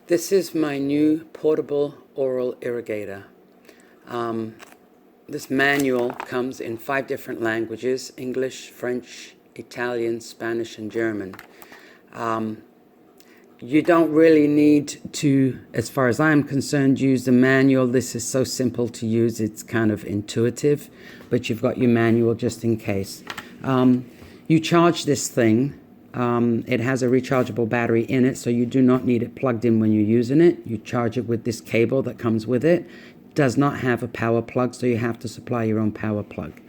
This is my new portable oral irrigator. This manual comes in 5 different languages: English, French, Italian, Spanish, and German. You don't really need to, as far as I'm concerned, use the manual. This is so simple to use, it's kind of intuitive, but you've got your manual just in case. You charge this thing. It has a rechargeable battery in it, so you do not need it plugged in when you're using it. You charge it with this cable that comes with it. Does not have a power plug, so you have to supply your own power plug.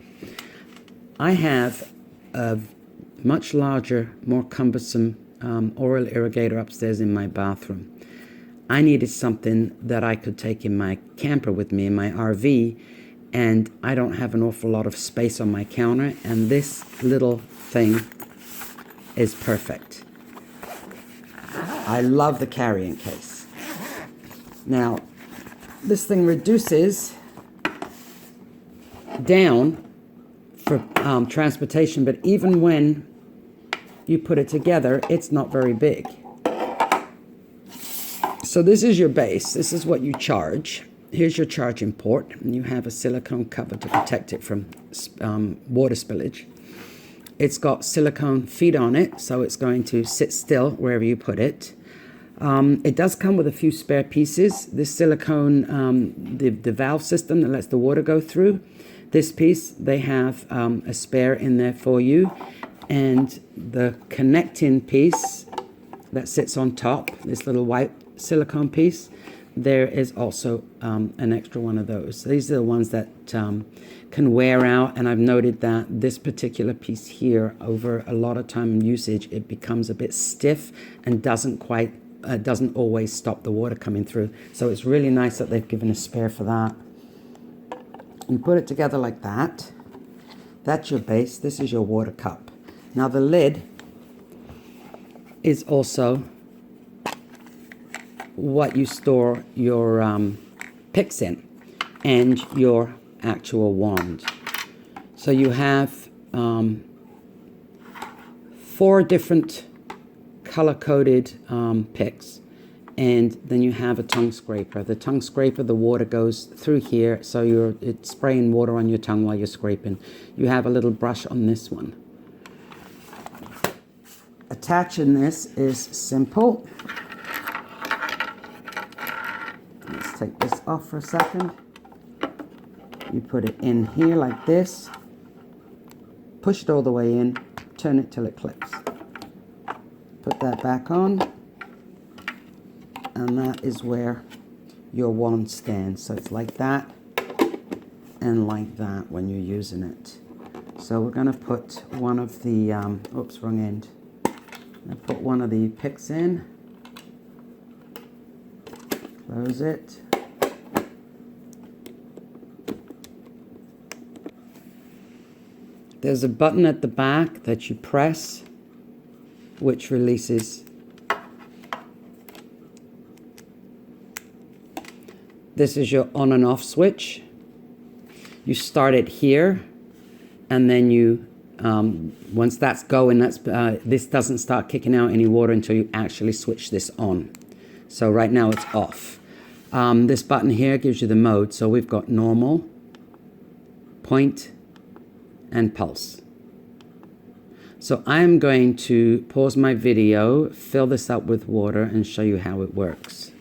I have a much larger, more cumbersome oral irrigator upstairs in my bathroom. I needed something that I could take in my camper with me, in my RV, and I don't have an awful lot of space on my counter, and this little thing is perfect. I love the carrying case. Now, this thing reduces down for transportation, but even when you put it together, it's not very big. So this is your base. This is what you charge. Here's your charging port, and you have a silicone cover to protect it from water spillage. It's got silicone feet on it, so it's going to sit still wherever you put it. It does come with a few spare pieces. This silicone, the valve system that lets the water go through, this piece, they have a spare in there for you. And the connecting piece that sits on top, this little white silicone piece, there is also an extra one of those. So these are the ones that can wear out, and I've noted that this particular piece here, over a lot of time and usage, it becomes a bit stiff and doesn't always stop the water coming through. So it's really nice that they've given a spare for that. You put it together like that. That's your base. This is your water cup. Now the lid is also what you store your picks in and your actual wand. So you have 4 different color-coded picks, and then you have a tongue scraper. The tongue scraper, the water goes through here, so it's spraying water on your tongue while you're scraping. You have a little brush on this one. Attaching this is simple. Let's take this off for a second. You put it in here like this, push it all the way in, turn it till it clicks. Put that back on, and that is where your wand stands. So it's like that and like that when you're using it. So we're going to put one of the, oops, wrong end. I put one of the picks in, close it. There's a button at the back that you press, which releases. This is your on and off switch. You start it here, and then you, once that's going, this doesn't start kicking out any water until you actually switch this on. So right now it's off. This button here gives you the mode. So we've got normal, point, and pulse. So I'm going to pause my video, fill this up with water, and show you how it works.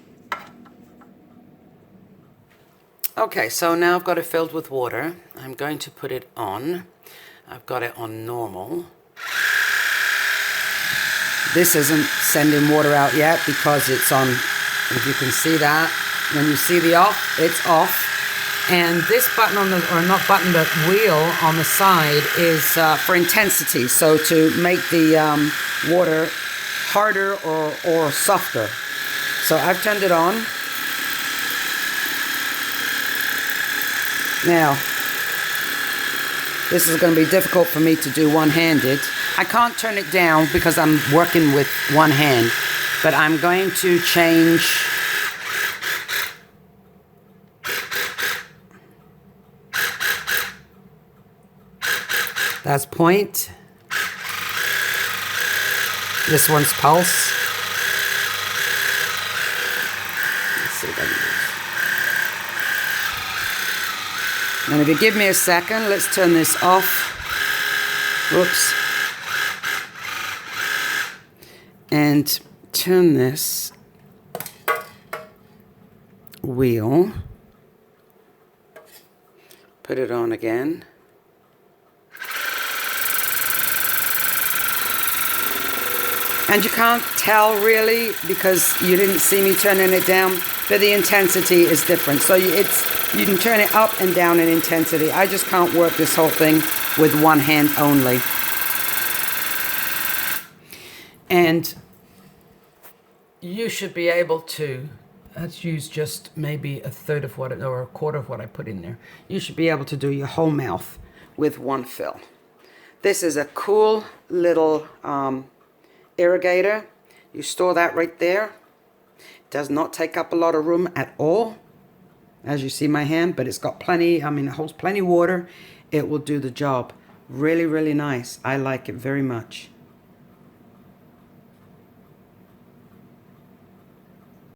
Okay, so now I've got it filled with water. I'm going to put it on. I've got it on normal. This isn't sending water out yet because it's on, if you can see that, when you see the off, it's off. And this button on the, or not button, but wheel on the side is for intensity. So to make the water harder or softer. So I've turned it on. Now, this is going to be difficult for me to do one-handed. I can't turn it down because I'm working with one hand, but I'm going to change. That's point. This one's pulse. see if I can do this. And if you give me a second, let's turn this off. Whoops. And turn this wheel. Put it on again. And you can't tell really because you didn't see me turning it down, but the intensity is different. So you can turn it up and down in intensity. I just can't work this whole thing with one hand only. And you should be able to, let's use just maybe a third of what, or a quarter of what I put in there. You should be able to do your whole mouth with one fill. This is a cool little irrigator. You store that right there. Does not take up a lot of room at all, as you see my hand, but it's got plenty, I mean, it holds plenty of water. It will do the job. Really, really nice. I like it very much.